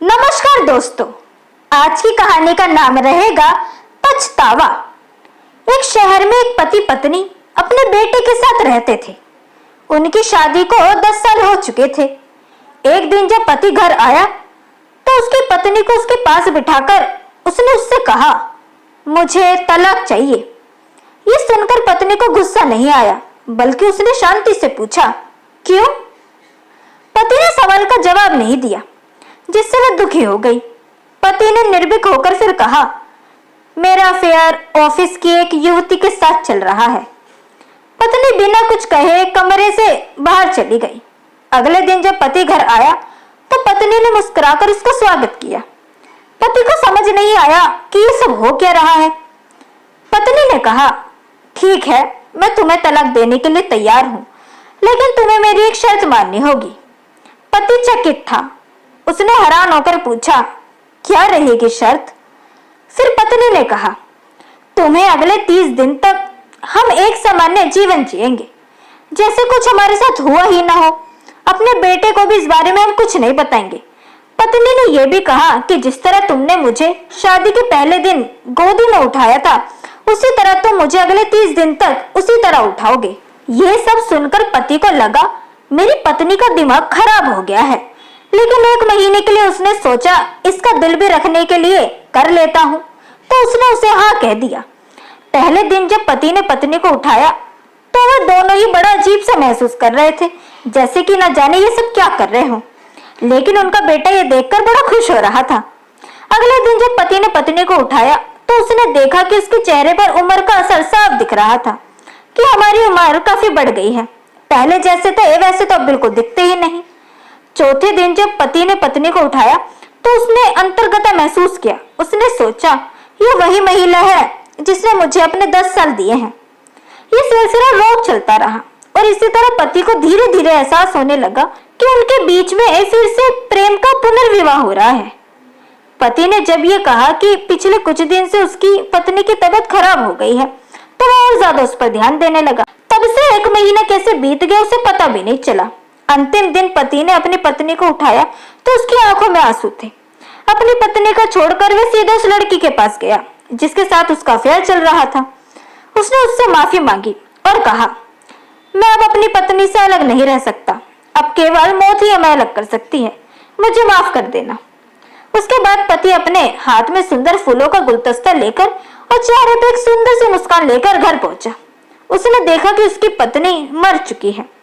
नमस्कार दोस्तों, आज की कहानी का नाम रहेगा पछतावा। एक शहर में एक पति पत्नी अपने बेटे के साथ रहते थे। उनकी शादी को 10 साल हो चुके थे। एक दिन जब पति घर आया तो उसकी पत्नी को उसके पास बिठाकर उसने उससे कहा, मुझे तलाक चाहिए। ये सुनकर पत्नी को गुस्सा नहीं आया, बल्कि उसने शांति से पूछा, क्यों? पति ने सवाल का जवाब नहीं दिया, जिससे वह दुखी हो गई। पति ने निर्भीक होकर फिर कहा, मेरा अफेयर ऑफिस की एक युवती के साथ चल रहा है। पत्नी बिना कुछ कहे कमरे से बाहर चली गई। अगले दिन जब पति घर आया तो पत्नी ने मुस्कुराकर उसका स्वागत किया। पति को समझ नहीं आया कि ये सब हो क्या रहा है। पत्नी ने कहा, ठीक है, मैं तुम्हें तलाक देने के लिए तैयार हूं, लेकिन तुम्हें मेरी एक शर्त माननी होगी। पति चकित था। उसने हैरान होकर पूछा, क्या रहेगी शर्त? फिर पत्नी ने कहा, तुम्हें अगले 30 दिन तक हम एक सामान्य जीवन जिएंगे, जैसे कुछ हमारे साथ हुआ ही ना हो। अपने बेटे को भी इस बारे में हम कुछ नहीं बताएंगे। पत्नी ने यह भी कहा कि जिस तरह तुमने मुझे शादी के पहले दिन गोदी में उठाया था, उसी तरह तुम मुझे अगले 30 दिन तक उसी तरह उठाओगे। ये सब सुनकर पति को लगा, मेरी पत्नी का दिमाग खराब हो गया है। लेकिन 1 महीने के लिए उसने सोचा, इसका दिल भी रखने के लिए कर लेता हूँ, तो उसने उसे हाँ कह दिया। पहले दिन जब पति ने पत्नी को उठाया तो वह दोनों ही बड़ा अजीब सा महसूस कर रहे थे, जैसे कि न जाने ये सब क्या कर रहे हो। लेकिन उनका बेटा ये देखकर बड़ा खुश हो रहा था। अगले दिन जब पति ने पत्नी को उठाया तो उसने देखा कि उसके चेहरे पर उम्र का असर साफ दिख रहा था, कि हमारी उम्र काफी बढ़ गई है। पहले जैसे थे वैसे तो अब बिल्कुल दिखते ही नहीं। चौथे दिन जब पति ने पत्नी को उठाया तो उसने अंतर्गता महसूस किया। उसने सोचा, ये वही महिला है जिसने मुझे अपने 10 साल दिए हैं। ये सिलसिला रोज चलता रहा और इसी तरह पति को धीरे धीरे एहसास होने लगा कि उनके बीच में फिर से प्रेम का पुनर्विवाह हो रहा है। पति ने जब ये कहा कि पिछले कुछ दिन से उसकी पत्नी की तबीयत खराब हो गई है, तो वह और ज्यादा उस पर ध्यान देने लगा। तब से 1 महीना कैसे बीत गया उसे पता भी नहीं चला। अंतिम दिन पति ने अपनी पत्नी को उठाया तो उसकी आंखों में आंसू थे। अपनी पत्नी को छोड़कर वह सीधे उस लड़की के पास गया जिसके साथ उसका अफेयर चल रहा था। उसने उससे माफी मांगी और कहा, मैं अब अपनी पत्नी से अलग नहीं रह सकता। अब केवल मौत ही हमें अलग कर सकती है। मुझे माफ कर देना। उसके बाद पति अपने हाथ में सुंदर फूलों का गुलदस्ता लेकर और चेहरे पर एक सुंदर सी मुस्कान लेकर घर पहुंचा। उसने देखा कि उसकी पत्नी मर चुकी है।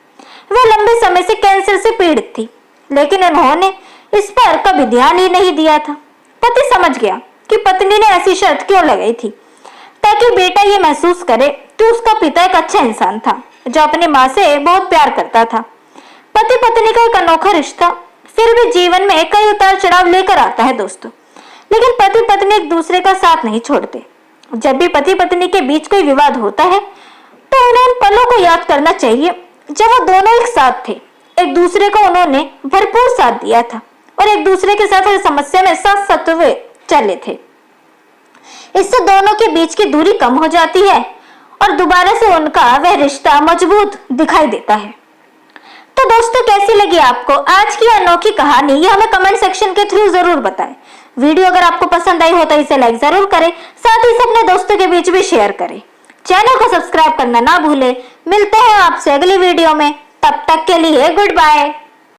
वह लंबे समय से कैंसर से पीड़ित थी, लेकिन उन्होंने इस पर कभी ध्यान ही नहीं दिया था। पति समझ गया कि पत्नी ने ऐसी शर्त क्यों लगाई थी, ताकि बेटा ये महसूस करे कि उसका पिता एक अच्छा इंसान था जो अपनी माँ से बहुत प्यार करता था। पति पत्नी का एक अनोखा रिश्ता फिर भी जीवन में कई उतार चढ़ाव लेकर आता है दोस्तों, लेकिन पति पत्नी एक दूसरे का साथ नहीं छोड़ते। जब भी पति पत्नी के बीच कोई विवाद होता है तो उन्हें उन पलों को याद करना चाहिए जब वो दोनों एक साथ थे। एक दूसरे को उन्होंने भरपूर साथ दिया था और एक दूसरे के साथ हर समस्या में साथ साथ हुए चले थे। इससे दोनों के बीच की दूरी कम हो जाती है और दोबारा से उनका वह रिश्ता मजबूत दिखाई देता है। तो दोस्तों, कैसी लगी आपको आज की अनोखी कहानी? ये हमें कमेंट सेक्शन के थ्रू जरूर बताएं। वीडियो अगर आपको पसंद आई हो तो इसे लाइक जरूर करें, साथ ही इसे अपने दोस्तों के बीच भी शेयर करें। चैनल को सब्सक्राइब करना ना भूलें। मिलते हैं आपसे अगली वीडियो में, तब तक के लिए गुड बाय।